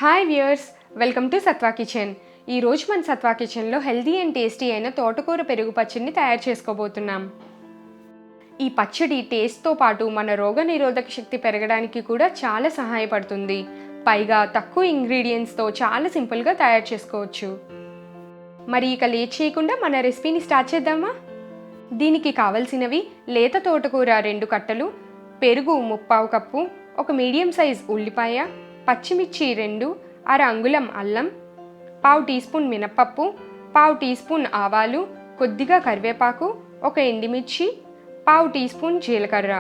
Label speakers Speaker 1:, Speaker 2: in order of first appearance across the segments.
Speaker 1: Hi viewers, welcome to Satva kitchen. ఈరోజు మన సత్వా కిచెన్లో హెల్దీ అండ్ టేస్టీ అయిన తోటకూర పెరుగు పచ్చడిని తయారు చేసుకోబోతున్నాం. ఈ పచ్చడి టేస్ట్తో పాటు మన రోగనిరోధక శక్తి పెరగడానికి కూడా చాలా సహాయపడుతుంది. పైగా తక్కువ ఇంగ్రీడియంట్స్తో చాలా సింపుల్గా తయారు చేసుకోవచ్చు. మరి ఇక లేట్ చేయకుండా మన రెసిపీని స్టార్ట్ చేద్దామా? దీనికి కావలసినవి లేత తోటకూర 2 కట్టలు, పెరుగు 1/4 కప్పు, ఒక మీడియం సైజ్ ఉల్లిపాయ, పచ్చిమిర్చి 2, అర అంగుళం అల్లం, 1/2 టీ స్పూన్ మినప్పప్పు, 1/2 టీ స్పూన్ ఆవాలు, కొద్దిగా కరివేపాకు, ఒక ఎండుమిర్చి, 1/2 టీ స్పూన్ జీలకర్ర.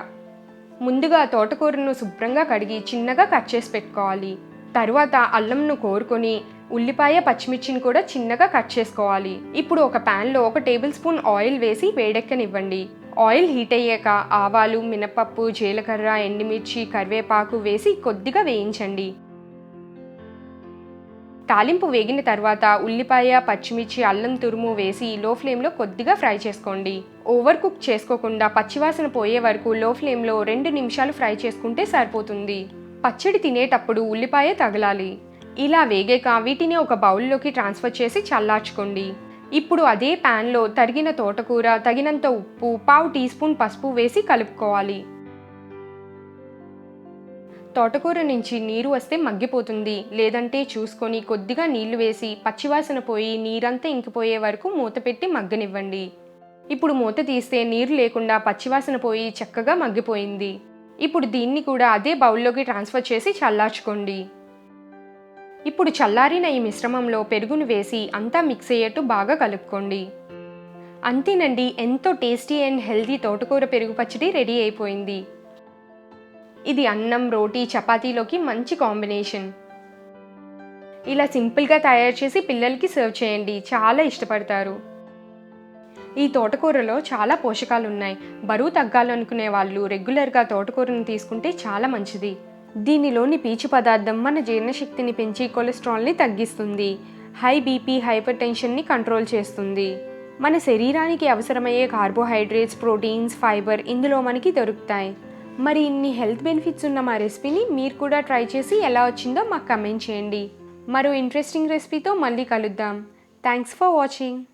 Speaker 1: ముందుగా తోటకూరను శుభ్రంగా కడిగి చిన్నగా కట్ చేసి పెట్టుకోవాలి. తరువాత అల్లంను కోరుకొని ఉల్లిపాయ పచ్చిమిర్చిని కూడా చిన్నగా కట్ చేసుకోవాలి. ఇప్పుడు ఒక ప్యాన్లో 1 టేబుల్ స్పూన్ ఆయిల్ వేసి వేడెక్కనివ్వండి. ఆయిల్ హీట్ అయ్యాక ఆవాలు, మినపప్పు, జీలకర్ర, ఎండుమిర్చి, కరివేపాకు వేసి కొద్దిగా వేయించండి. తాలింపు వేగిన తర్వాత ఉల్లిపాయ, పచ్చిమిర్చి, అల్లం తురుము వేసి లో ఫ్లేమ్లో కొద్దిగా ఫ్రై చేసుకోండి. ఓవర్ కుక్ చేసుకోకుండా పచ్చివాసన పోయే వరకు లో ఫ్లేమ్లో 2 నిమిషాలు ఫ్రై చేసుకుంటే సరిపోతుంది. పచ్చడి తినేటప్పుడు ఉల్లిపాయ తగలాలి. ఇలా వేగాక వీటిని ఒక బౌల్లోకి ట్రాన్స్ఫర్ చేసి చల్లార్చుకోండి. ఇప్పుడు అదే ప్యాన్లో తరిగిన తోటకూర, తగినంత ఉప్పు, 1/2 టీ స్పూన్ పసుపు వేసి కలుపుకోవాలి. తోటకూర నుంచి నీరు వస్తే మగ్గిపోతుంది. లేదంటే చూసుకొని కొద్దిగా నీళ్లు వేసి పచ్చివాసన పోయి నీరంతా ఇంకిపోయే వరకు మూత పెట్టి మగ్గనివ్వండి. ఇప్పుడు మూత తీస్తే నీరు లేకుండా పచ్చివాసన పోయి చక్కగా మగ్గిపోయింది. ఇప్పుడు దీన్ని కూడా అదే బౌల్లోకి ట్రాన్స్ఫర్ చేసి చల్లార్చుకోండి. ఇప్పుడు చల్లారిన ఈ మిశ్రమంలో పెరుగును వేసి అంతా మిక్స్ అయ్యేట్టు బాగా కలుపుకోండి. అంతేనండి, ఎంతో టేస్టీ అండ్ హెల్దీ తోటకూర పెరుగు పచ్చడి రెడీ అయిపోయింది. ఇది అన్నం, రోటీ, చపాతీలోకి మంచి కాంబినేషన్. ఇలా సింపుల్గా తయారు చేసి పిల్లలకి సర్వ్ చేయండి, చాలా ఇష్టపడతారు. ఈ తోటకూరలో చాలా పోషకాలు ఉన్నాయి. బరువు తగ్గాలనుకునే వాళ్ళు రెగ్యులర్గా తోటకూరను తీసుకుంటే చాలా మంచిది. దీనిలోని పీచు పదార్థం మన జీర్ణశక్తిని పెంచి కొలెస్ట్రాల్ని తగ్గిస్తుంది. హై బీపీ, హైపర్ టెన్షన్ని కంట్రోల్ చేస్తుంది. మన శరీరానికి అవసరమయ్యే కార్బోహైడ్రేట్స్, ప్రోటీన్స్, ఫైబర్ ఇందులో మనకి దొరుకుతాయి. మరి ఇన్ని హెల్త్ బెనిఫిట్స్ ఉన్న మా రెసిపీని మీరు కూడా ట్రై చేసి ఎలా వచ్చిందో మాకు కమెంట్ చేయండి. మరో ఇంట్రెస్టింగ్ రెసిపీతో మళ్ళీ కలుద్దాం. Thanks for watching.